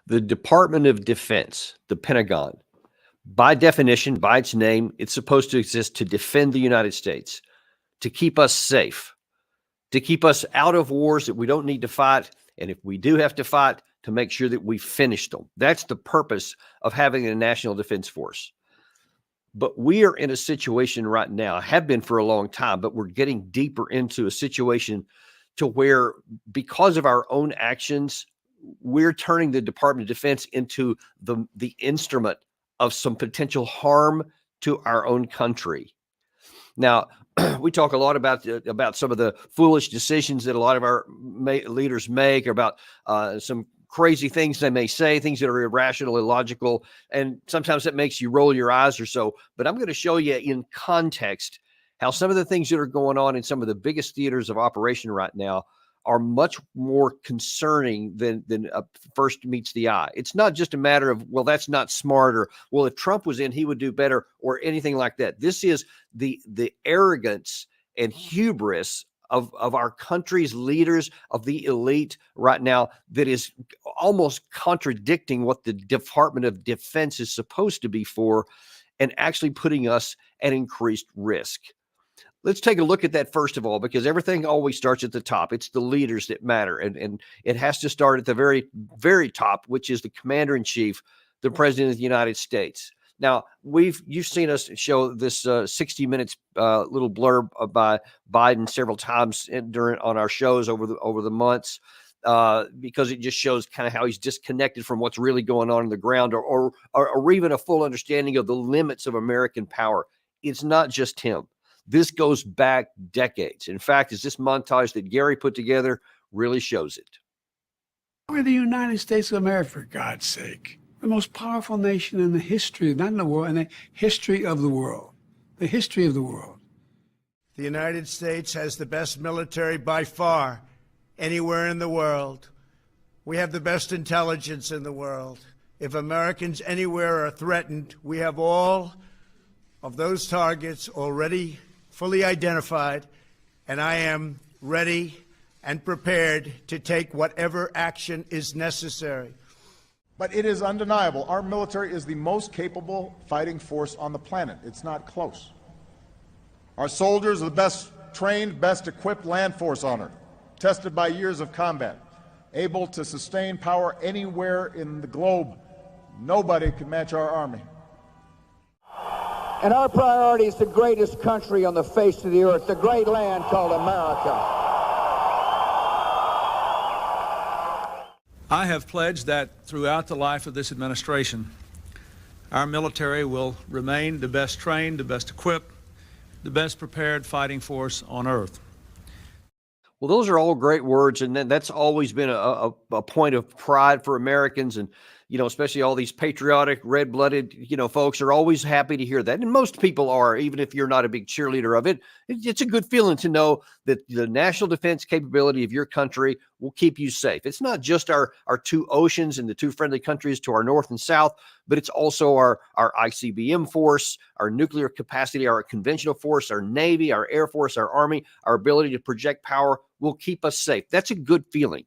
The Department of Defense, the Pentagon, by definition, by its name, it's supposed to exist to defend the United States, to keep us safe, to keep us out of wars that we don't need to fight. And if we do have to fight, to make sure that we finish them. That's the purpose of having a national defense force. But we are in a situation right now, have been for a long time, but we're getting deeper into a situation to where, because of our own actions, we're turning the Department of Defense into the instrument of some potential harm to our own country. Now, we talk a lot about some of the foolish decisions that a lot of our leaders make, about some crazy things they may say, things that are irrational, illogical, and sometimes that makes you roll your eyes or so. But I'm going to show you in context how some of the things that are going on in some of the biggest theaters of operation right now are much more concerning than first meets the eye. It's not just a matter of, well, that's not smart, or, well, if Trump was in, he would do better, or anything like that. This is the arrogance and hubris of our country's leaders, of the elite right now, that is almost contradicting what the Department of Defense is supposed to be for, and actually putting us at increased risk. Let's take a look at that first of all, because everything always starts at the top. It's the leaders that matter. And it has to start at the very, very top, which is the commander-in-chief, the president of the United States. Now, you've seen us show this 60 Minutes little blurb by Biden several times on our shows over the months, because it just shows kind of how he's disconnected from what's really going on the ground, or even a full understanding of the limits of American power. It's not just him. This goes back decades. In fact, as this montage that Gary put together really shows it. We're the United States of America, for God's sake. The most powerful nation in the history, not in the world, in the history of the world. The history of the world. The United States has the best military by far anywhere in the world. We have the best intelligence in the world. If Americans anywhere are threatened, we have all of those targets already fully identified, and I am ready and prepared to take whatever action is necessary. But it is undeniable, our military is the most capable fighting force on the planet. It's not close. Our soldiers are the best trained, best equipped land force on Earth, tested by years of combat, able to sustain power anywhere in the globe. Nobody can match our Army. And our priority is the greatest country on the face of the earth, the great land called America. I have pledged that throughout the life of this administration, our military will remain the best trained, the best equipped, the best prepared fighting force on earth. Well, those are all great words, and that's always been a point of pride for Americans, and especially all these patriotic, red-blooded, folks are always happy to hear that, and most people are, even if you're not a big cheerleader of it. It's a good feeling to know that the national defense capability of your country will keep you safe. It's not just our two oceans and the two friendly countries to our north and south, but it's also our ICBM force, our nuclear capacity, our conventional force, our Navy, our Air Force, our Army, our ability to project power will keep us safe. That's a good feeling.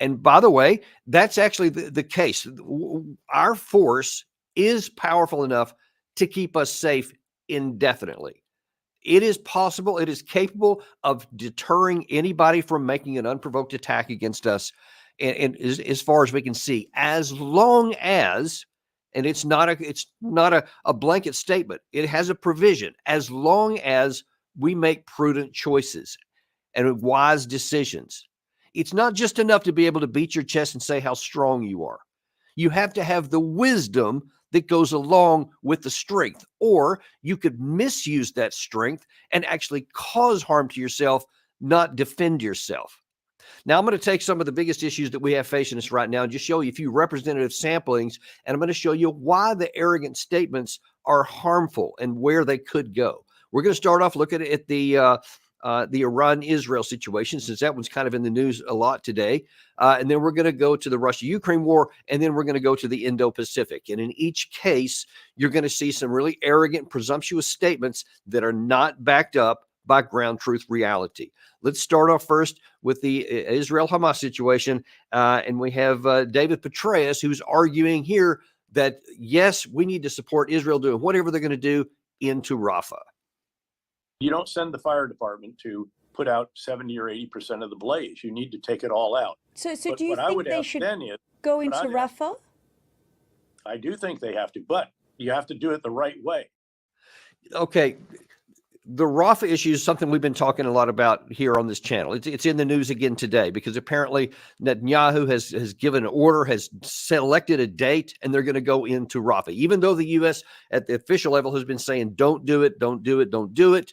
And by the way, that's actually the case. Our force is powerful enough to keep us safe indefinitely. It is possible, it is capable of deterring anybody from making an unprovoked attack against us. And as far as we can see, as long as, and it's not a blanket statement, it has a provision, as long as we make prudent choices and wise decisions. It's not just enough to be able to beat your chest and say how strong you are. You have to have the wisdom that goes along with the strength, or you could misuse that strength and actually cause harm to yourself, not defend yourself. Now, I'm going to take some of the biggest issues that we have facing us right now and just show you a few representative samplings, and I'm going to show you why the arrogant statements are harmful and where they could go. We're going to start off looking at the Iran-Israel situation, since that one's kind of in the news a lot today. And then we're going to go to the Russia-Ukraine war, and then we're going to go to the Indo-Pacific. And in each case, you're going to see some really arrogant, presumptuous statements that are not backed up by ground truth reality. Let's start off first with the Israel-Hamas situation. And we have David Petraeus, who's arguing here that, yes, we need to support Israel doing whatever they're going to do into Rafah. You don't send the fire department to put out 70 or 80% of the blaze. You need to take it all out. So do you think they should go into Rafah? I do think they have to, but you have to do it the right way. Okay. The Rafah issue is something we've been talking a lot about here on this channel. It's in the news again today because apparently Netanyahu has given an order, has selected a date, and they're going to go into Rafah. Even though the U.S. at the official level has been saying, don't do it, don't do it, don't do it.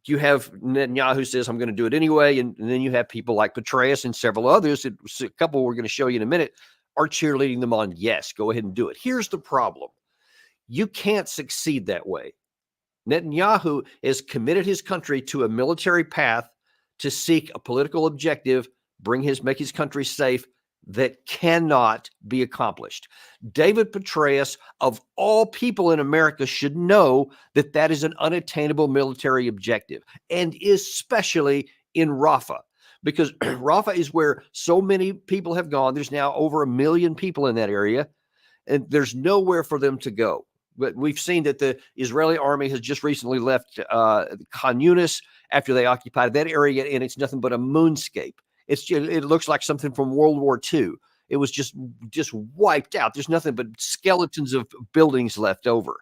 You have Netanyahu says, I'm going to do it anyway. And then you have people like Petraeus and several others, a couple we're going to show you in a minute, are cheerleading them on, yes, go ahead and do it. Here's the problem. You can't succeed that way. Netanyahu has committed his country to a military path to seek a political objective, make his country safe, that cannot be accomplished. David Petraeus, of all people in America, should know that that is an unattainable military objective, and especially in Rafah, because Rafah is where so many people have gone. There's now over 1 million people in that area, and there's nowhere for them to go. But we've seen that the Israeli army has just recently left Khan Yunis after they occupied that area, and it's nothing but a moonscape. It looks like something from World War II. It was just wiped out. There's nothing but skeletons of buildings left over.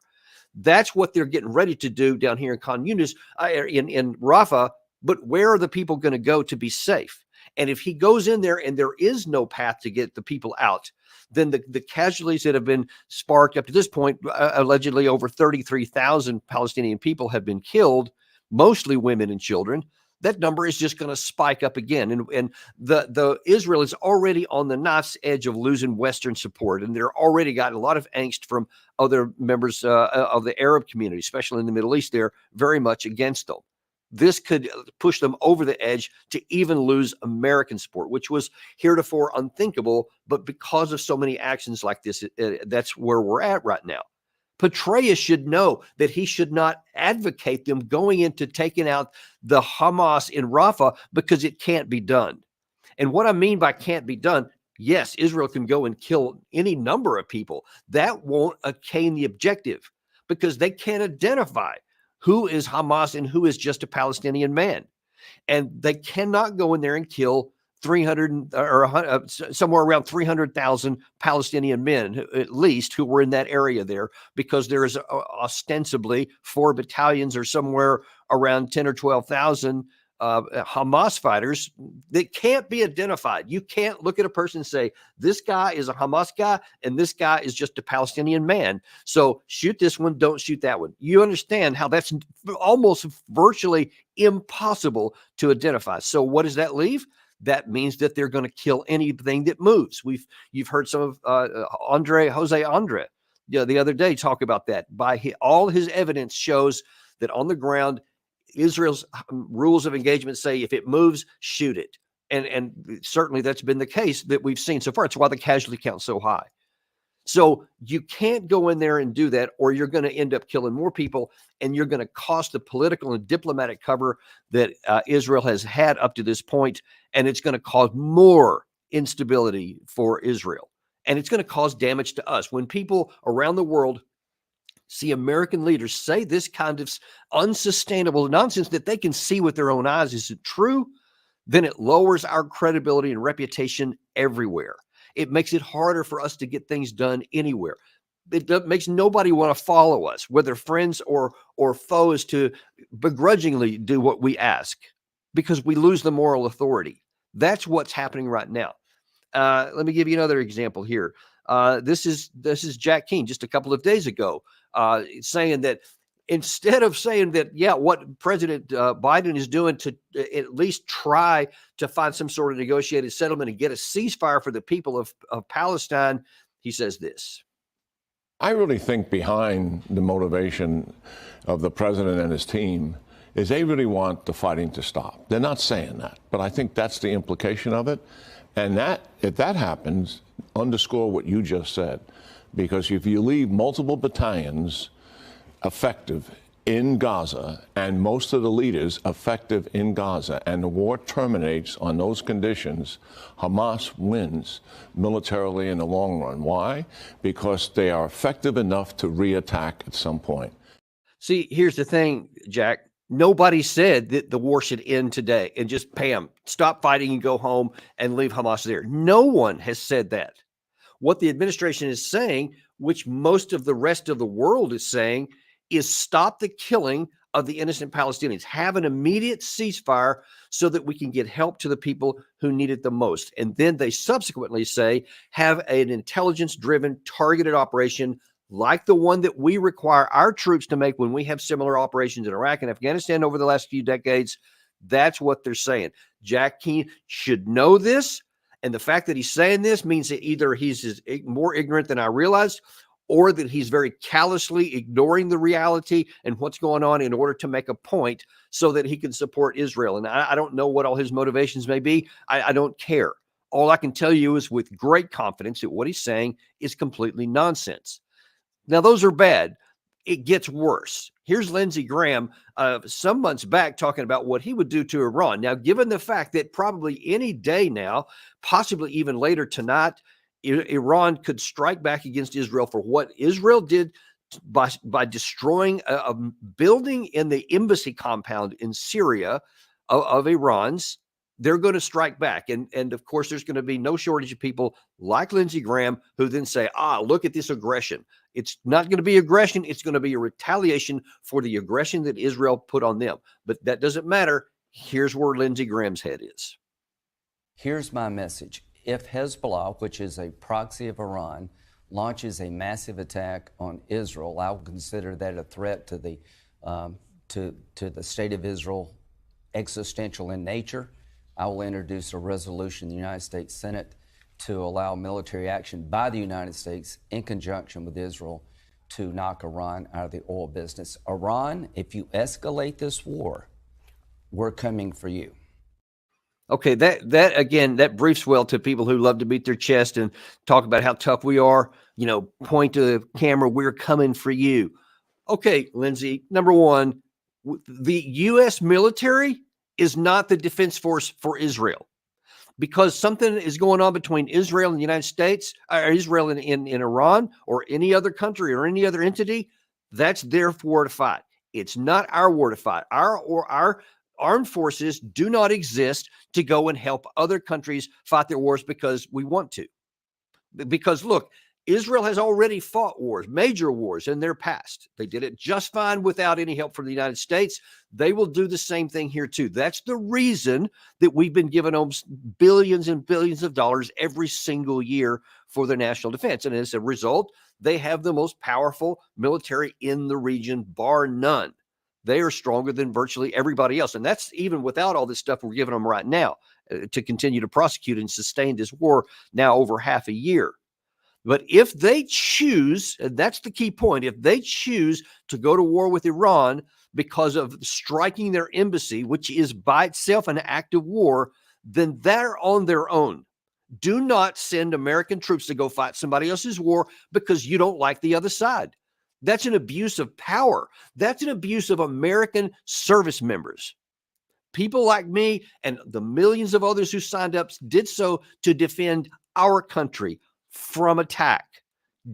That's what they're getting ready to do down here in Khan Yunis, in Rafah. But where are the people going to go to be safe? And if he goes in there and there is no path to get the people out, then the casualties that have been sparked up to this point, allegedly over 33,000 Palestinian people have been killed, mostly women and children. That number is just going to spike up again. And the Israel is already on the knife's edge of losing Western support. And they're already got a lot of angst from other members of the Arab community, especially in the Middle East. They're very much against them. This could push them over the edge to even lose American support, which was heretofore unthinkable. But because of so many actions like this, that's where we're at right now. Petraeus should know that he should not advocate them going into taking out the Hamas in Rafah because it can't be done. And what I mean by can't be done, yes, Israel can go and kill any number of people. That won't attain the objective because they can't identify who is Hamas and who is just a Palestinian man. And they cannot go in there and kill 300 or somewhere around 300,000 Palestinian men, at least, who were in that area there, because there is ostensibly 4 battalions or somewhere around 10 or 12,000 Hamas fighters that can't be identified. You can't look at a person and say, this guy is a Hamas guy and this guy is just a Palestinian man. So shoot this one, don't shoot that one. You understand how that's almost virtually impossible to identify. So what does that leave? That means that they're going to kill anything that moves. You've heard some of Jose Andre the other day talk about that. All his evidence shows that on the ground, Israel's rules of engagement say if it moves, shoot it. And certainly that's been the case that we've seen so far. It's why the casualty count's so high. So you can't go in there and do that, or you're going to end up killing more people, and you're going to cost the political and diplomatic cover that Israel has had up to this point, and it's going to cause more instability for Israel. And it's going to cause damage to us. When people around the world see American leaders say this kind of unsustainable nonsense that they can see with their own eyes isn't true, then it lowers our credibility and reputation everywhere. It makes it harder for us to get things done anywhere. It makes nobody want to follow us, whether friends or foes, to begrudgingly do what we ask because we lose the moral authority. That's what's happening right now. Let me give you another example here. This is Jack Keane just a couple of days ago saying that instead of saying that, yeah, what President Biden is doing to at least try to find some sort of negotiated settlement and get a ceasefire for the people of Palestine, he says this. I really think behind the motivation of the president and his team is they really want the fighting to stop. They're not saying that, but I think that's the implication of it. And that, if that happens, underscore what you just said, because if you leave multiple battalions effective in Gaza and most of the leaders effective in Gaza, and the war terminates on those conditions, Hamas wins militarily in the long run. Why? Because they are effective enough to reattack at some point. See, here's the thing, Jack. Nobody said that the war should end today and just stop fighting and go home and leave Hamas there. No one has said that. What the administration is saying, which most of the rest of the world is saying, is stop the killing of the innocent Palestinians. Have an immediate ceasefire so that we can get help to the people who need it the most. And then they subsequently say, have an intelligence-driven, targeted operation like the one that we require our troops to make when we have similar operations in Iraq and Afghanistan over the last few decades. That's what they're saying. Jack Keane should know this. And the fact that he's saying this means that either he's more ignorant than I realized, or that he's very callously ignoring the reality and what's going on in order to make a point so that he can support Israel. And I don't know what all his motivations may be. I don't care. All I can tell you is with great confidence that what he's saying is completely nonsense. Now, those are bad. It gets worse. Here's Lindsey Graham some months back talking about what he would do to Iran. Now, given the fact that probably any day now, possibly even later tonight, Iran could strike back against Israel for what Israel did by destroying a building in the embassy compound in Syria of Iran's. They're going to strike back. And of course, there's going to be no shortage of people like Lindsey Graham who then say, look at this aggression. It's not going to be aggression. It's going to be a retaliation for the aggression that Israel put on them. But that doesn't matter. Here's where Lindsey Graham's head is. Here's my message. If Hezbollah, which is a proxy of Iran, launches a massive attack on Israel, I will consider that a threat to the state of Israel, existential in nature. I will introduce a resolution in the United States Senate to allow military action by the United States in conjunction with Israel to knock Iran out of the oil business. Iran, if you escalate this war, we're coming for you. Okay, that briefs well to people who love to beat their chest and talk about how tough we are. Point to the camera, we're coming for you. Okay, Lindsey, number one, the U.S. military is not the defense force for Israel. Because something is going on between Israel and the United States, or Israel in Iran, or any other country or any other entity, that's their war to fight. It's not our war to fight. Our armed forces do not exist to go and help other countries fight their wars because we want to. Because look, Israel has already fought wars, major wars in their past. They did it just fine without any help from the United States. They will do the same thing here too. That's the reason that we've been giving them billions and billions of dollars every single year for their national defense. And as a result, they have the most powerful military in the region, bar none. They are stronger than virtually everybody else. And that's even without all this stuff we're giving them right now to continue to prosecute and sustain this war now over half a year. But if they choose, and that's the key point, if they choose to go to war with Iran because of striking their embassy, which is by itself an act of war, then they're on their own. Do not send American troops to go fight somebody else's war because you don't like the other side. That's an abuse of power. That's an abuse of American service members. People like me and the millions of others who signed up did so to defend our country from attack.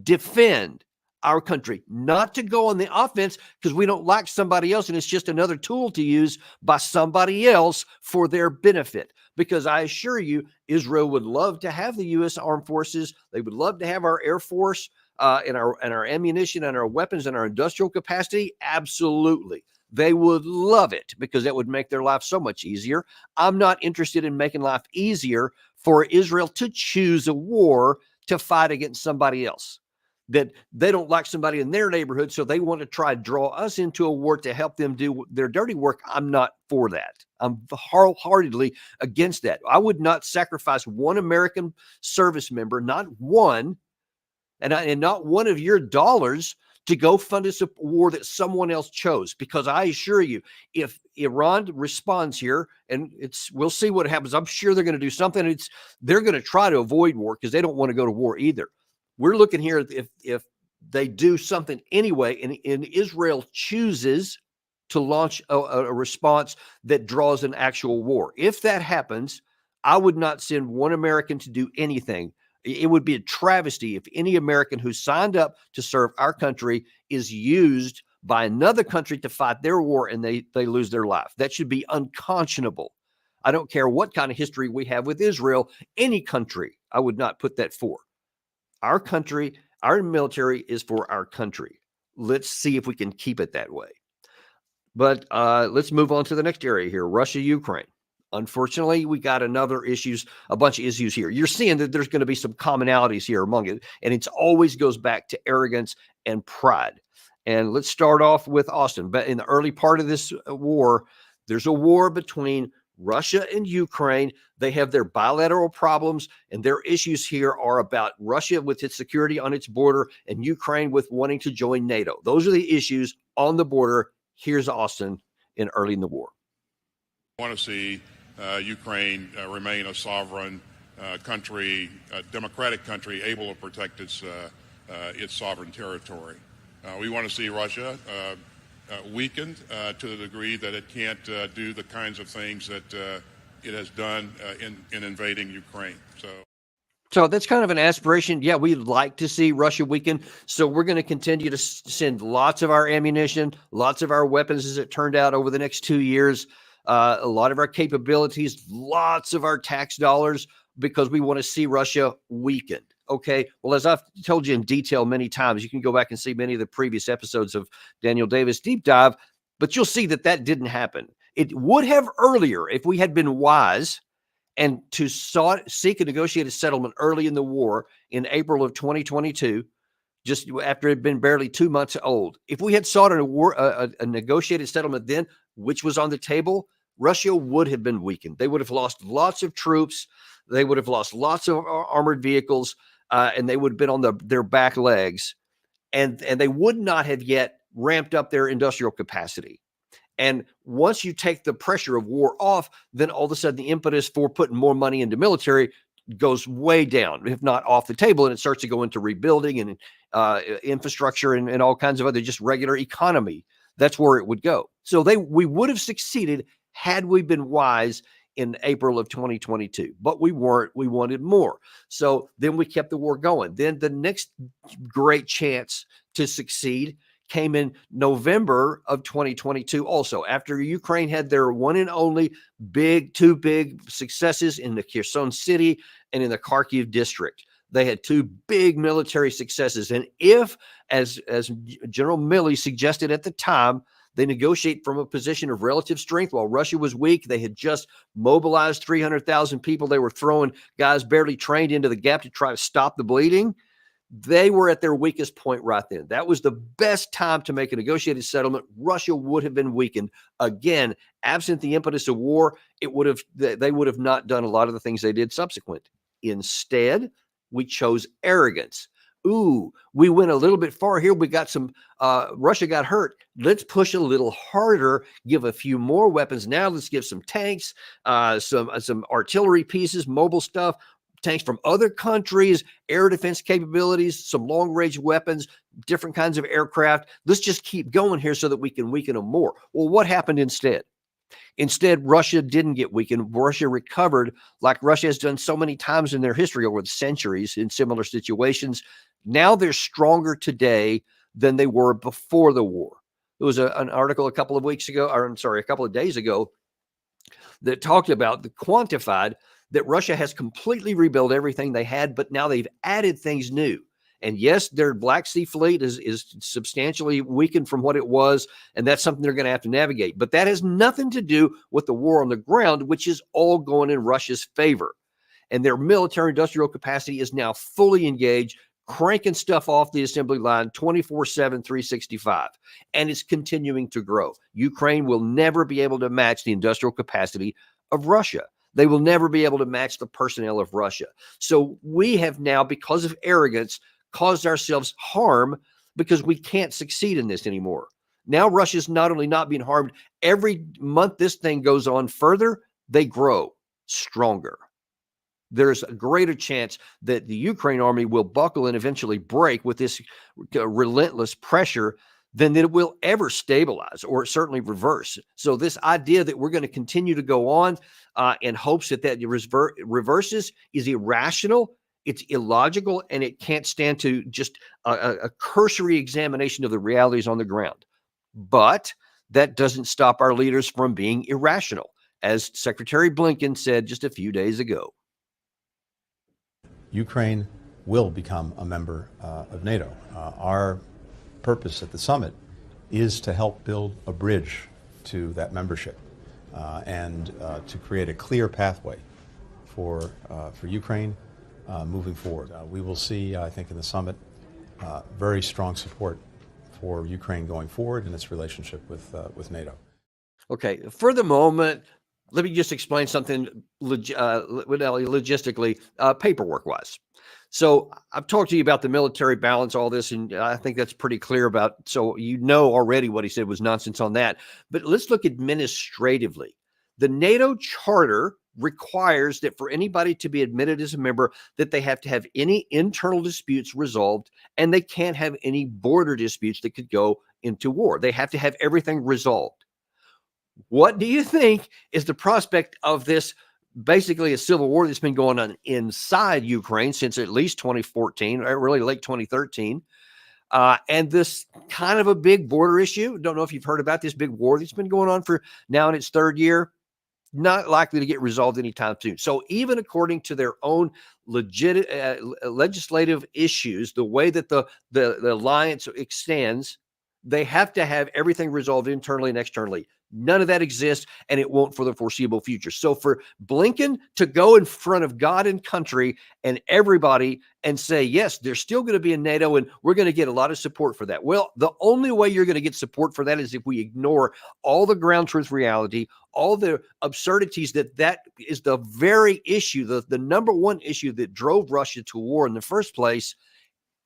Defend our country, not to go on the offense because we don't like somebody else and it's just another tool to use by somebody else for their benefit. Because I assure you, Israel would love to have the U.S. Armed Forces. They would love to have our Air Force and our ammunition and our weapons and our industrial capacity. Absolutely. They would love it because that would make their life so much easier. I'm not interested in making life easier for Israel to choose a war to fight against somebody else. That they don't like somebody in their neighborhood, so they want to try to draw us into a war to help them do their dirty work. I'm not for that. I'm wholeheartedly against that. I would not sacrifice one American service member, not one, and not one of your dollars to go fund a war that someone else chose. Because I assure you, if Iran responds here, and we'll see what happens. I'm sure they're going to do something. They're going to try to avoid war because they don't want to go to war either. We're looking here if they do something anyway, and Israel chooses to launch a response that draws an actual war. If that happens, I would not send one American to do anything. It would be a travesty if any American who signed up to serve our country is used by another country to fight their war and they lose their life. That should be unconscionable. I don't care what kind of history we have with Israel, any country, I would not put that for. Our country, our military is for our country. Let's see if we can keep it that way. But let's move on to the next area here, Russia, Ukraine. Unfortunately, we got a bunch of issues here. You're seeing that there's going to be some commonalities here among it, and it always goes back to arrogance and pride. And let's start off with Austin. But in the early part of this war, there's a war between Russia and Ukraine. They have their bilateral problems, and their issues here are about Russia with its security on its border and Ukraine with wanting to join NATO. Those are the issues on the border. Here's Austin early in the war. I want to see Ukraine remain a sovereign country, a democratic country, able to protect its sovereign territory. We want to see Russia weakened to the degree that it can't do the kinds of things that it has done in invading Ukraine. So that's kind of an aspiration. Yeah, we'd like to see Russia weaken. So we're going to continue to send lots of our ammunition, lots of our weapons, as it turned out, over the next 2 years. A lot of our capabilities, lots of our tax dollars, because we want to see Russia weakened. Okay. Well, as I've told you in detail many times, you can go back and see many of the previous episodes of Daniel Davis Deep Dive, but you'll see that didn't happen. It would have earlier if we had been wise and to seek a negotiated settlement early in the war in April of 2022, just after it had been barely 2 months old. If we had sought a negotiated settlement then, which was on the table, Russia would have been weakened. They would have lost lots of troops. They would have lost lots of armored vehicles, and they would have been on their back legs, and they would not have yet ramped up their industrial capacity. And once you take the pressure of war off, then all of a sudden the impetus for putting more money into military goes way down, if not off the table, and it starts to go into rebuilding and infrastructure and all kinds of other just regular economy. That's where it would go. So we would have succeeded had we been wise in April of 2022, but we weren't. We wanted more. So then we kept the war going. Then the next great chance to succeed came in November of 2022 also, after Ukraine had their one and only two big successes in the Kherson city and in the Kharkiv district. They had two big military successes. And if, as General Milley suggested at the time, they negotiate from a position of relative strength while Russia was weak. They had just mobilized 300,000 people. They were throwing guys barely trained into the gap to try to stop the bleeding. They were at their weakest point right then. That was the best time to make a negotiated settlement. Russia would have been weakened. Again, absent the impetus of war, they would have not done a lot of the things they did subsequent. Instead, we chose arrogance. Ooh, we went a little bit far here. We got Russia got hurt. Let's push a little harder, give a few more weapons. Now let's give some tanks, some artillery pieces, mobile stuff, tanks from other countries, air defense capabilities, some long-range weapons, different kinds of aircraft. Let's just keep going here so that we can weaken them more. Well, what happened instead? Instead, Russia didn't get weakened. Russia recovered, like Russia has done so many times in their history over the centuries in similar situations. Now they're stronger today than they were before the war. There was an article a couple of days ago that talked about, quantified that Russia has completely rebuilt everything they had, but now they've added things new. And yes, their Black Sea fleet is substantially weakened from what it was, and that's something they're going to have to navigate. But that has nothing to do with the war on the ground, which is all going in Russia's favor. And their military industrial capacity is now fully engaged, cranking stuff off the assembly line 24/7, 365. And it's continuing to grow. Ukraine will never be able to match the industrial capacity of Russia. They will never be able to match the personnel of Russia. So we have now, because of arrogance, caused ourselves harm because we can't succeed in this anymore. Now Russia's not only not being harmed, every month this thing goes on further, they grow stronger. There's a greater chance that the Ukraine army will buckle and eventually break with this relentless pressure than that it will ever stabilize or certainly reverse. So this idea that we're going to continue to go on in hopes that reverses is irrational, it's illogical, and it can't stand to just a cursory examination of the realities on the ground. But that doesn't stop our leaders from being irrational, as Secretary Blinken said just a few days ago. Ukraine will become a member of NATO. Our purpose at the summit is to help build a bridge to that membership and to create a clear pathway for Ukraine moving forward. We will see, I think, in the summit, very strong support for Ukraine going forward in its relationship with NATO. Okay, for the moment, let me just explain something logistically, paperwork-wise. So I've talked to you about the military balance, all this, and I think that's pretty clear about, so you know already what he said was nonsense on that. But let's look administratively. The NATO charter requires that for anybody to be admitted as a member, that they have to have any internal disputes resolved, and they can't have any border disputes that could go into war. They have to have everything resolved. What do you think is the prospect of this, basically a civil war that's been going on inside Ukraine since at least 2014, or really late 2013, and this kind of a big border issue? Don't know if you've heard about this big war that's been going on for now in its third year. Not likely to get resolved anytime soon. So even according to their own legislative issues, the way that the alliance extends, they have to have everything resolved internally and externally. None of that exists, and it won't for the foreseeable future. So for Blinken to go in front of God and country and everybody and say, yes, there's still going to be a NATO and we're going to get a lot of support for that. Well, the only way you're going to get support for that is if we ignore all the ground truth reality, all the absurdities that is the very issue, the number one issue that drove Russia to war in the first place,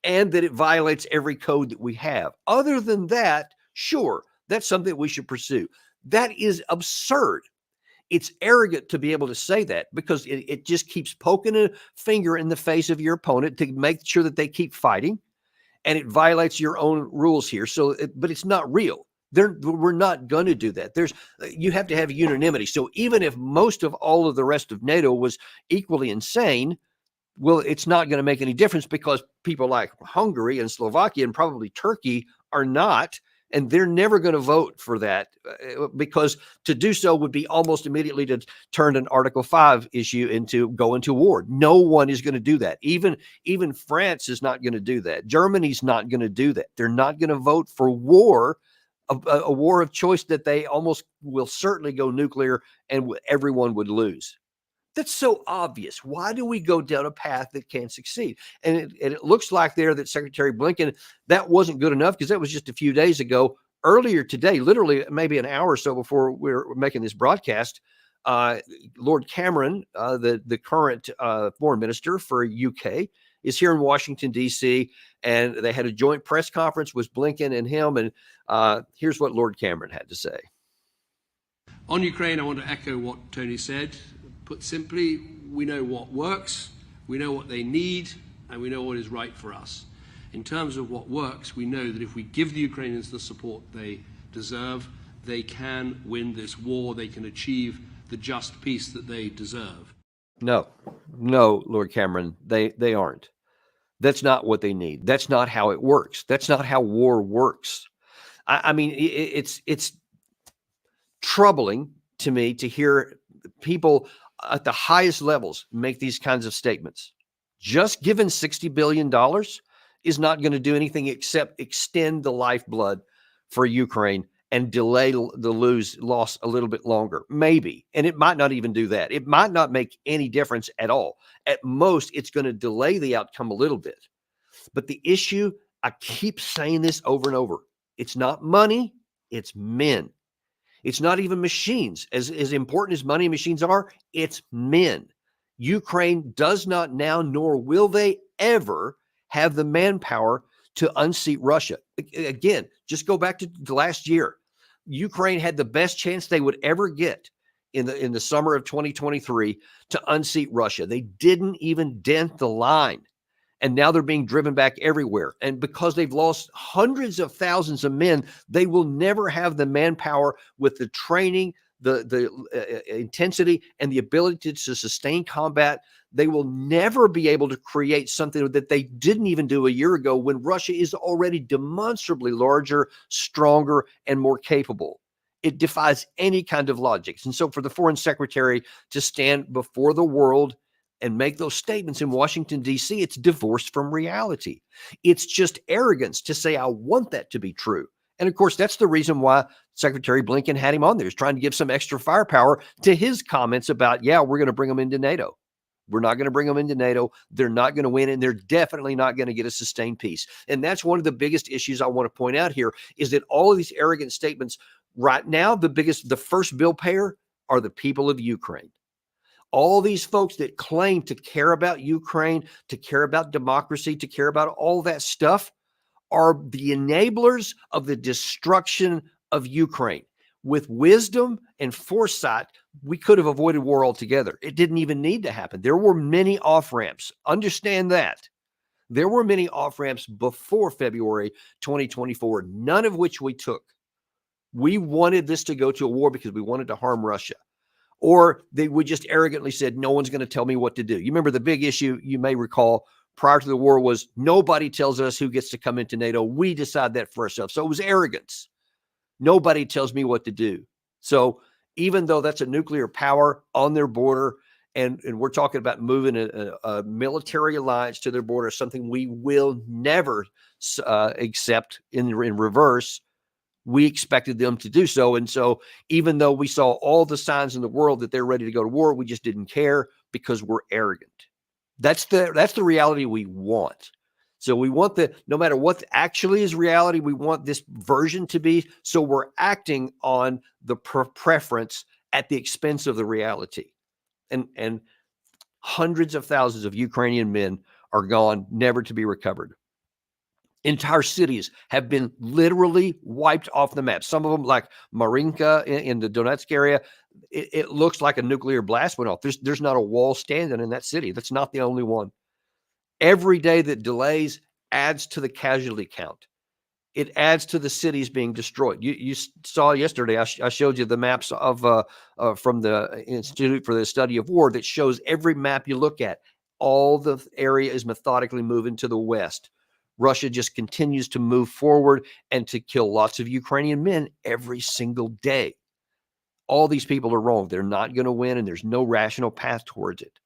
and that it violates every code that we have. Other than that, sure, that's something we should pursue. That is absurd. It's arrogant to be able to say that, because it just keeps poking a finger in the face of your opponent to make sure that they keep fighting, and it violates your own rules here. So, but it's not real. We're not going to do that. You have to have unanimity. So even if most of all of the rest of NATO was equally insane, well, it's not going to make any difference, because people like Hungary and Slovakia and probably Turkey are not, and they're never going to vote for that, because to do so would be almost immediately to turn an Article 5 issue into go into war. No one is going to do that. Even France is not going to do that. Germany's not going to do that. They're not going to vote for war, a war of choice that they almost will certainly go nuclear, and everyone would lose. That's so obvious. Why do we go down a path that can't succeed? And it looks like there that Secretary Blinken, that wasn't good enough, because that was just a few days ago. Earlier today, literally maybe an hour or so before we're making this broadcast, Lord Cameron, the current foreign minister for UK, is here in Washington, D.C., and they had a joint press conference with Blinken and him. And here's what Lord Cameron had to say. On Ukraine, I want to echo what Tony said. Put simply, we know what works, we know what they need, and we know what is right for us. In terms of what works, we know that if we give the Ukrainians the support they deserve, they can win this war, they can achieve the just peace that they deserve. No, Lord Cameron, they aren't. That's not what they need. That's not how it works. That's not how war works. I mean, it's troubling to me to hear people at the highest levels make these kinds of statements. Just giving $60 billion is not going to do anything except extend the lifeblood for Ukraine and delay the loss a little bit longer, maybe. And it might not even do that. It might not make any difference at all. At most, it's going to delay the outcome a little bit. But the issue, I keep saying this over and over, it's not money, it's men. It's not even machines. As important as money and machines are, it's men. Ukraine does not now, nor will they ever, have the manpower to unseat Russia. Again, just go back to last year. Ukraine had the best chance they would ever get in the summer of 2023 to unseat Russia. They didn't even dent the line. And now they're being driven back everywhere. And because they've lost hundreds of thousands of men, they will never have the manpower with the training, the intensity, and the ability to sustain combat. They will never be able to create something that they didn't even do a year ago when Russia is already demonstrably larger, stronger, and more capable. It defies any kind of logic. And so for the foreign secretary to stand before the world and make those statements in Washington, D.C., it's divorced from reality. It's just arrogance to say, I want that to be true. And of course, that's the reason why Secretary Blinken had him on there, is trying to give some extra firepower to his comments about, yeah, we're going to bring them into NATO. We're not going to bring them into NATO. They're not going to win, and they're definitely not going to get a sustained peace. And that's one of the biggest issues I want to point out here, is that all of these arrogant statements right now, the first bill payer are the people of Ukraine. All these folks that claim to care about Ukraine, to care about democracy, to care about all that stuff are the enablers of the destruction of Ukraine. With wisdom and foresight, we could have avoided war altogether. It didn't even need to happen. There were many off-ramps. Understand that. There were many off-ramps before February 2024, none of which we took. We wanted this to go to a war because we wanted to harm Russia. Or they would just arrogantly said, no one's going to tell me what to do. You remember the big issue, you may recall, prior to the war was nobody tells us who gets to come into NATO. We decide that for ourselves. So it was arrogance. Nobody tells me what to do. So even though that's a nuclear power on their border, and we're talking about moving a military alliance to their border, something we will never accept in reverse, we expected them to do so. And so even though we saw all the signs in the world that they're ready to go to war, we just didn't care because we're arrogant. That's the reality we want. So we want no matter what actually is reality, we want this version to be. So we're acting on the preference at the expense of the reality. And hundreds of thousands of Ukrainian men are gone, never to be recovered. Entire cities have been literally wiped off the map. Some of them, like Marinka in the Donetsk area, it looks like a nuclear blast went off. There's not a wall standing in that city. That's not the only one. Every day that delays adds to the casualty count. It adds to the cities being destroyed. You saw yesterday, I showed you the maps of from the Institute for the Study of War that shows every map you look at, all the area is methodically moving to the west. Russia just continues to move forward and to kill lots of Ukrainian men every single day. All these people are wrong. They're not going to win, and there's no rational path towards it.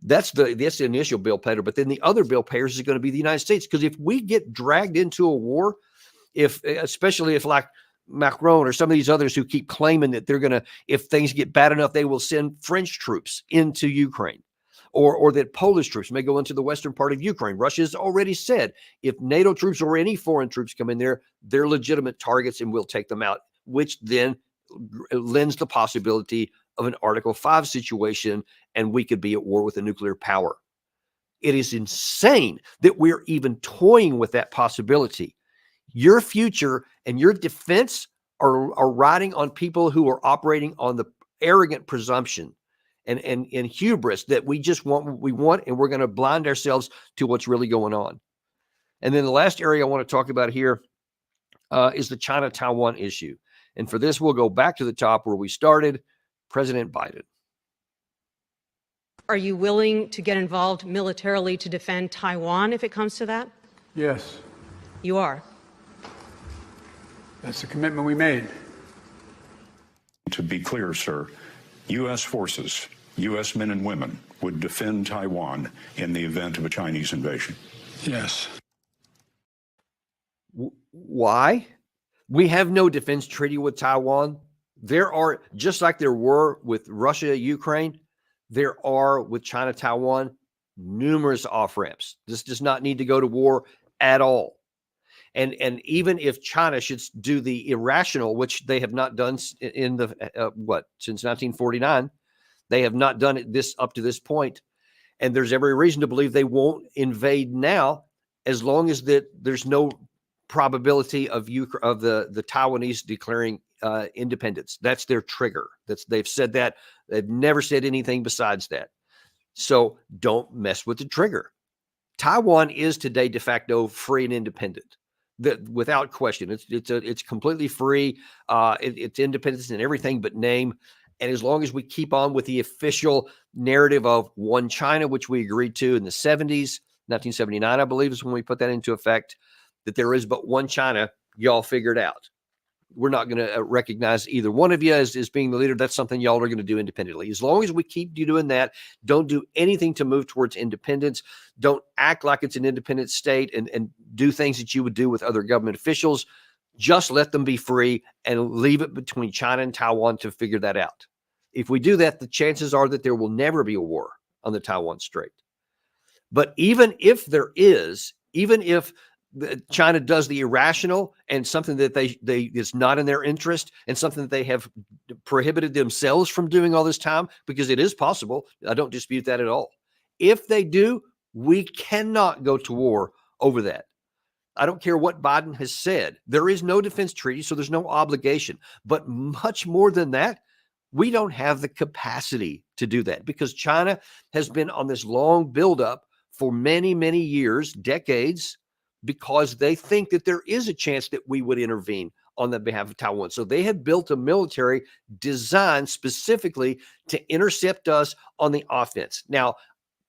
That's the initial bill payer. But then the other bill payers is going to be the United States. Because if we get dragged into a war, especially if like Macron or some of these others who keep claiming that they're going to, if things get bad enough, they will send French troops into Ukraine. Or that Polish troops may go into the western part of Ukraine. Russia has already said if NATO troops or any foreign troops come in there, they're legitimate targets and we'll take them out, which then lends the possibility of an Article 5 situation, and we could be at war with a nuclear power. It is insane that we're even toying with that possibility. Your future and your defense are riding on people who are operating on the arrogant presumption and hubris that we just want what we want, and we're going to blind ourselves to what's really going on. And then the last area I want to talk about here is the China-Taiwan issue. And for this, we'll go back to the top where we started, President Biden. Are you willing to get involved militarily to defend Taiwan if it comes to that? Yes. You are? That's the commitment we made. To be clear, sir, U.S. forces, U.S. men and women would defend Taiwan in the event of a Chinese invasion. Yes. Why? We have no defense treaty with Taiwan. There are, just like there were with Russia, Ukraine, there are with China, Taiwan, numerous off-ramps. This does not need to go to war at all. And even if China should do the irrational, which they have not done in the, since 1949, they have not done it up to this point. And there's every reason to believe they won't invade now, as long as that there's no probability of the Taiwanese declaring independence. That's their trigger. They've said that. They've never said anything besides that. So don't mess with the trigger. Taiwan is today de facto free and independent, without question. It's completely free. It's independence in everything but name. And as long as we keep on with the official narrative of one China, which we agreed to in the 70s, 1979, I believe, is when we put that into effect, that there is but one China, y'all figure it out. We're not going to recognize either one of you as being the leader. That's something y'all are going to do independently. As long as we keep doing that, don't do anything to move towards independence. Don't act like it's an independent state and do things that you would do with other government officials. Just let them be free and leave it between China and Taiwan to figure that out. If we do that, the chances are that there will never be a war on the Taiwan Strait. But even if there is, even if China does the irrational and something that they is not in their interest and something that they have prohibited themselves from doing all this time, because it is possible. I don't dispute that at all. If they do, we cannot go to war over that. I don't care what Biden has said. There is no defense treaty, so there's no obligation. But much more than that, we don't have the capacity to do that because China has been on this long buildup for many, many years, decades, because they think that there is a chance that we would intervene on the behalf of Taiwan. So they have built a military designed specifically to intercept us on the offense. Now,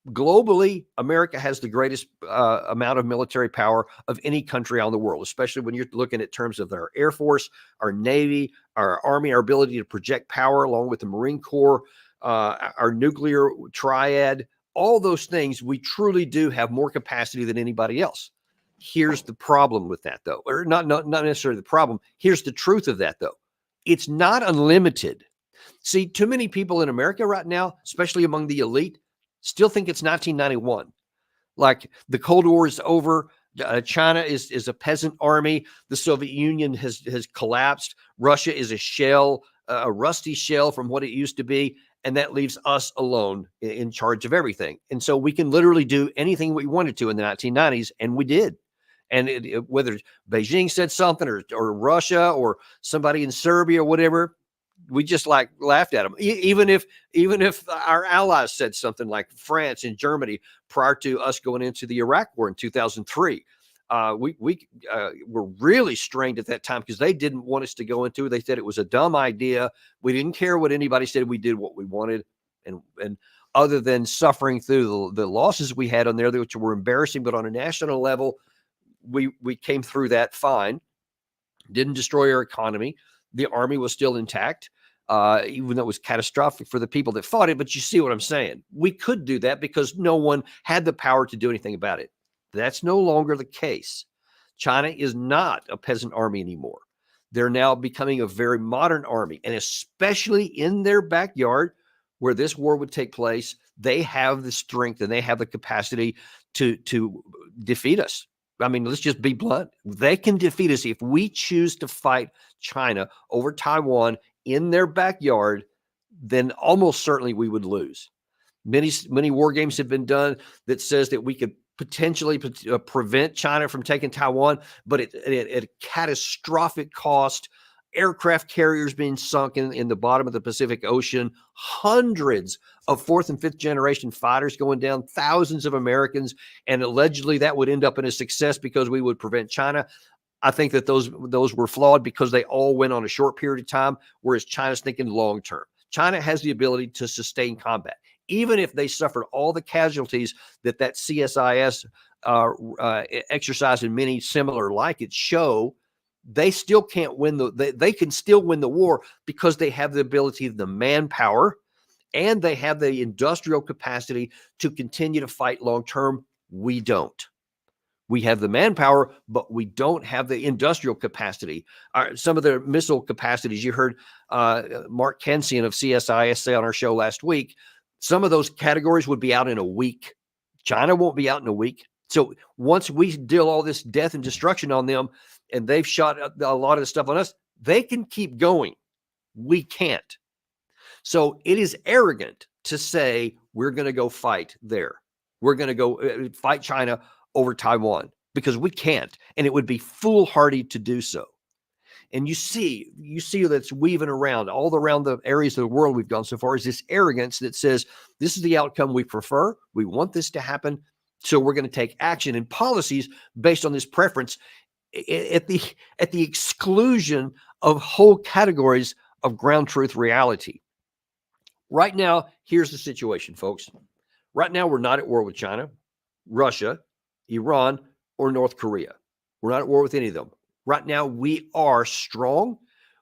globally, America has the greatest amount of military power of any country on the world, especially when you're looking at terms of our Air Force, our Navy, our Army, our ability to project power along with the Marine Corps, our nuclear triad, all those things. We truly do have more capacity than anybody else. Here's the problem with that, though, or not necessarily the problem. Here's the truth of that, though. It's not unlimited. See, too many people in America right now, especially among the elite, still think it's 1991. Like the Cold War is over. China is a peasant army. The Soviet Union has collapsed. Russia is a shell, a rusty shell from what it used to be. And that leaves us alone in charge of everything. And so we can literally do anything we wanted to in the 1990s, and we did. And whether Beijing said something or Russia or somebody in Serbia or whatever, we just like laughed at them. Even if our allies said something like France and Germany prior to us going into the Iraq war in 2003, we were really strained at that time because they didn't want us to go into it. They said it was a dumb idea. We didn't care what anybody said. We did what we wanted. And other than suffering through the losses we had on there, which were embarrassing, but on a national level, we came through that fine. Didn't destroy our economy. The army was still intact, even though it was catastrophic for the people that fought it. But you see what I'm saying? We could do that because no one had the power to do anything about it. That's no longer the case. China is not a peasant army anymore. They're now becoming a very modern army. And especially in their backyard where this war would take place, they have the strength and they have the capacity to defeat us. I mean, let's just be blunt. They can defeat us if we choose to fight China over Taiwan in their backyard. Then almost certainly we would lose. Many war games have been done that says that we could potentially prevent China from taking Taiwan, but at a catastrophic cost. Aircraft carriers being sunk in the bottom of the Pacific Ocean, hundreds of fourth and fifth generation fighters going down, thousands of Americans, and allegedly that would end up in a success because we would prevent China. I think that those were flawed because they all went on a short period of time, whereas China's thinking long term. China has the ability to sustain combat. Even if they suffered all the casualties that CSIS exercise and many similar like it show, they still can't win they can still win the war because they have the ability, the manpower, and they have the industrial capacity to continue to fight long term. We don't. We have the manpower, but we don't have the industrial capacity. Some of the missile capacities, you heard Mark Kensian of CSIS say on our show last week, some of those categories would be out in a week. China won't be out in a week. So once we deal all this death and destruction on them, and they've shot a lot of the stuff on us, they can keep going. We can't. So it is arrogant to say we're going to go fight there. We're going to go fight China over Taiwan because we can't. And it would be foolhardy to do so. And you see that's weaving around all around the areas of the world we've gone so far is this arrogance that says, this is the outcome we prefer. We want this to happen. So we're going to take action and policies based on this preference at the exclusion of whole categories of ground truth reality. Right now, here's the situation, folks. Right now, we're not at war with China, Russia, Iran, or North Korea. We're not at war with any of them. Right now, we are strong.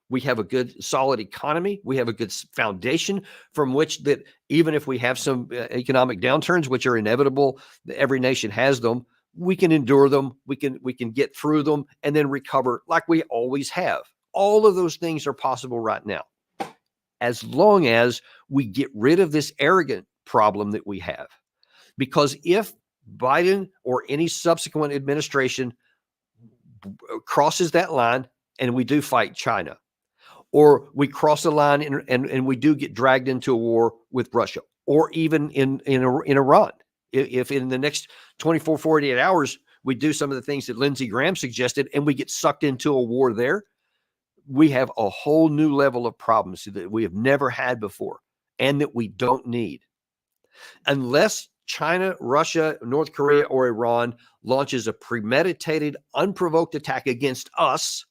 We have a good, solid economy. We have a good foundation from which that even if we have some economic downturns, which are inevitable, every nation has them, we can endure them. We can get through them and then recover like we always have. All of those things are possible right now, as long as we get rid of this arrogant problem that we have. Because if Biden or any subsequent administration crosses that line and we do fight China, or we cross the line and we do get dragged into a war with Russia, or even in Iran, if in the next 24, 48 hours, we do some of the things that Lindsey Graham suggested and we get sucked into a war there, we have a whole new level of problems that we have never had before and that we don't need. Unless China, Russia, North Korea, or Iran launches a premeditated, unprovoked attack against us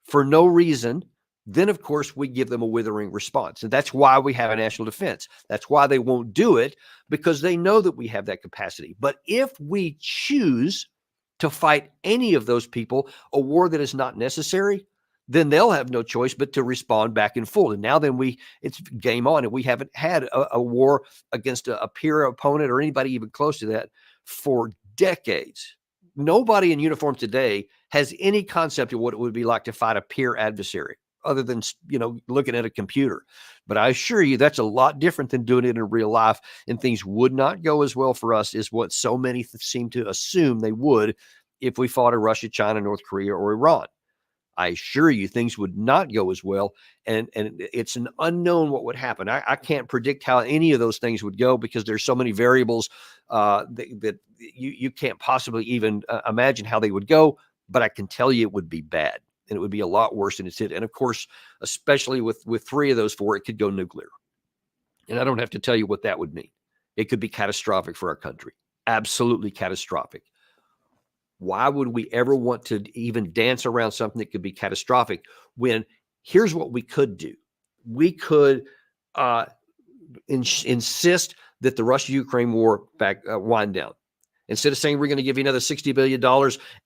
for no reason, then of course we give them a withering response. And that's why we have a national defense. That's why they won't do it, because they know that we have that capacity. But if we choose to fight any of those people, a war that is not necessary, then they'll have no choice but to respond back in full. And now then it's game on. And we haven't had a war against a peer opponent or anybody even close to that for decades. Nobody in uniform today has any concept of what it would be like to fight a peer adversary other than, looking at a computer. But I assure you that's a lot different than doing it in real life. And things would not go as well for us as what so many seem to assume they would if we fought a Russia, China, North Korea, or Iran. I assure you things would not go as well. And it's an unknown what would happen. I can't predict how any of those things would go because there's so many variables that you can't possibly even imagine how they would go. But I can tell you it would be bad. And it would be a lot worse than it's hit. And of course, especially with 3 of those 4, it could go nuclear. And I don't have to tell you what that would mean. It could be catastrophic for our country. Absolutely catastrophic. Why would we ever want to even dance around something that could be catastrophic when here's what we could do. We could insist that the Russia-Ukraine war wind down. Instead of saying we're going to give you another $60 billion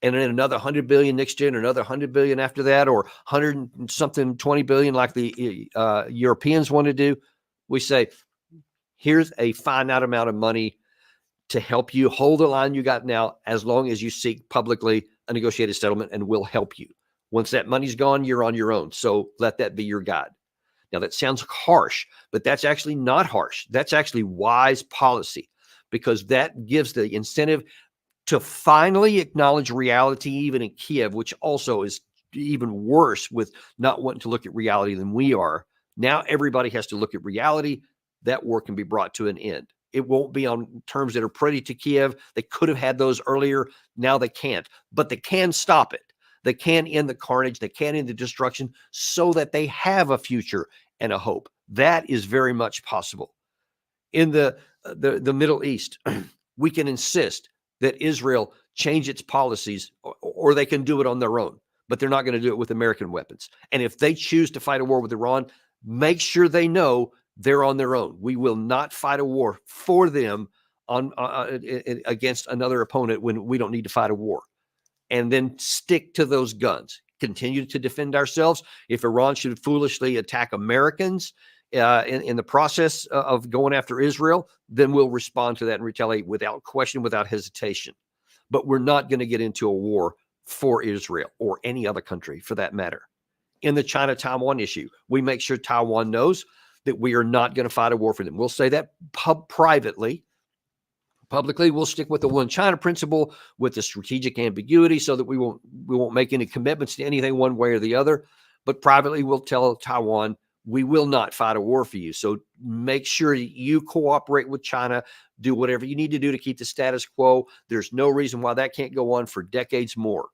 and then another $100 billion next year and another $100 billion after that, or 100 and something, 20 billion like the Europeans want to do, we say, here's a finite amount of money to help you hold the line you got now, as long as you seek publicly a negotiated settlement, and we'll help you. Once that money's gone, you're on your own. So let that be your guide. Now that sounds harsh, but that's actually not harsh. That's actually wise policy, because that gives the incentive to finally acknowledge reality, even in Kiev, which also is even worse with not wanting to look at reality than we are. Now everybody has to look at reality. That war can be brought to an end. It won't be on terms that are pretty to Kiev. They could have had those earlier. Now they can't, but they can stop it. They can end the carnage. They can end the destruction so that they have a future and a hope. That is very much possible. In the Middle East, we can insist that Israel change its policies, or they can do it on their own, but they're not going to do it with American weapons. And if they choose to fight a war with Iran, make sure they know they're on their own. We will not fight a war for them against another opponent when we don't need to fight a war. And then stick to those guns. Continue to defend ourselves. If Iran should foolishly attack Americans in the process of going after Israel, then we'll respond to that and retaliate without question, without hesitation. But we're not going to get into a war for Israel or any other country for that matter. In the China-Taiwan issue, we make sure Taiwan knows that we are not going to fight a war for them. We'll say that privately. Publicly, we'll stick with the one China principle with the strategic ambiguity so that we won't make any commitments to anything one way or the other. But privately, we'll tell Taiwan, we will not fight a war for you. So make sure that you cooperate with China, do whatever you need to do to keep the status quo. There's no reason why that can't go on for decades more.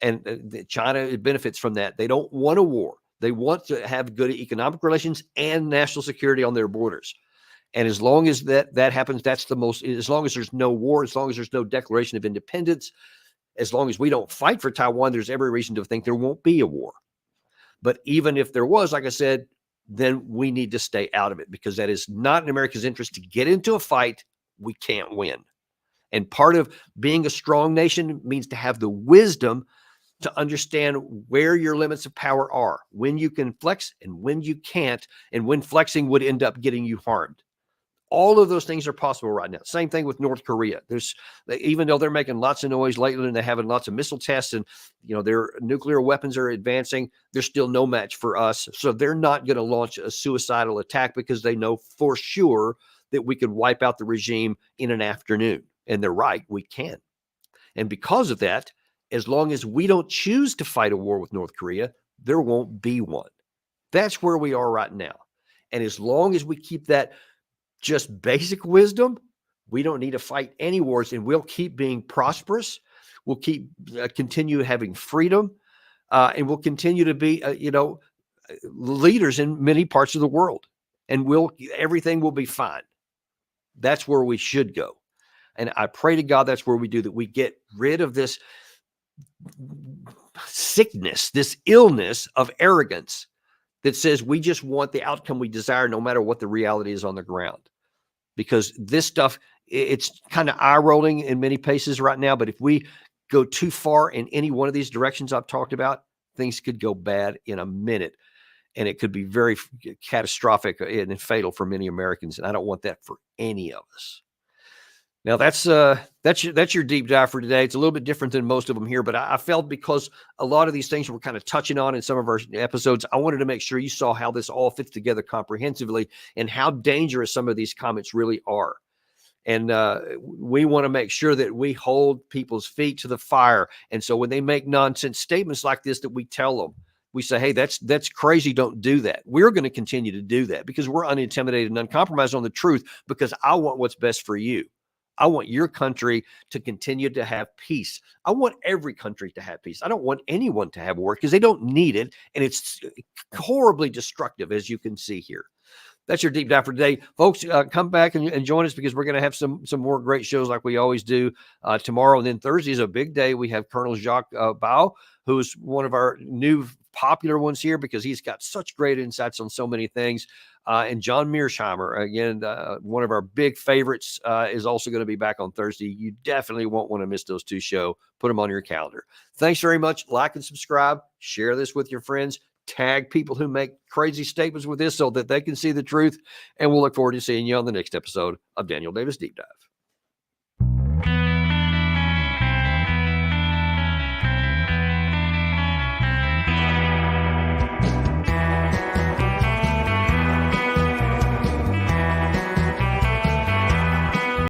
And China benefits from that. They don't want a war. They want to have good economic relations and national security on their borders. And as long as that happens, that's the most, as long as there's no war, as long as there's no declaration of independence, as long as we don't fight for Taiwan, there's every reason to think there won't be a war. But even if there was, like I said, then we need to stay out of it, because that is not in America's interest to get into a fight we can't win. And part of being a strong nation means to have the wisdom to understand where your limits of power are, when you can flex and when you can't, and when flexing would end up getting you harmed. All of those things are possible right now. Same thing with North Korea. Even though they're making lots of noise lately and they're having lots of missile tests and, their nuclear weapons are advancing, they're still no match for us. So they're not going to launch a suicidal attack, because they know for sure that we could wipe out the regime in an afternoon. And they're right, we can. And because of that, as long as we don't choose to fight a war with North Korea, there won't be one. That's where we are right now. And as long as we keep that just basic wisdom, we don't need to fight any wars, and we'll keep being prosperous. We'll keep continue having freedom, and we'll continue to be, leaders in many parts of the world, and everything will be fine. That's where we should go. And I pray to God that's where we do that. We get rid of this sickness, this illness of arrogance that says we just want the outcome we desire no matter what the reality is on the ground. Because this stuff, it's kind of eye-rolling in many places right now, but if we go too far in any one of these directions I've talked about, things could go bad in a minute, and it could be very catastrophic and fatal for many Americans, and I don't want that for any of us. Now, that's your deep dive for today. It's a little bit different than most of them here, but I felt because a lot of these things we're kind of touching on in some of our episodes, I wanted to make sure you saw how this all fits together comprehensively and how dangerous some of these comments really are. And we want to make sure that we hold people's feet to the fire. And so when they make nonsense statements like this, that we tell them, we say, hey, that's crazy. Don't do that. We're going to continue to do that because we're unintimidated and uncompromised on the truth, because I want what's best for you. I want your country to continue to have peace. I want every country to have peace. I don't want anyone to have war, because they don't need it. And it's horribly destructive, as you can see here. That's your deep dive for today. Folks, come back and join us, because we're going to have some more great shows like we always do tomorrow. And then Thursday is a big day. We have Colonel Jacques Bao, who's one of our new popular ones here, because he's got such great insights on so many things. And John Mearsheimer, again, one of our big favorites, is also going to be back on Thursday. You definitely won't want to miss those two shows. Put them on your calendar. Thanks very much. Like and subscribe. Share this with your friends. Tag people who make crazy statements with this so that they can see the truth. And we'll look forward to seeing you on the next episode of Daniel Davis Deep Dive.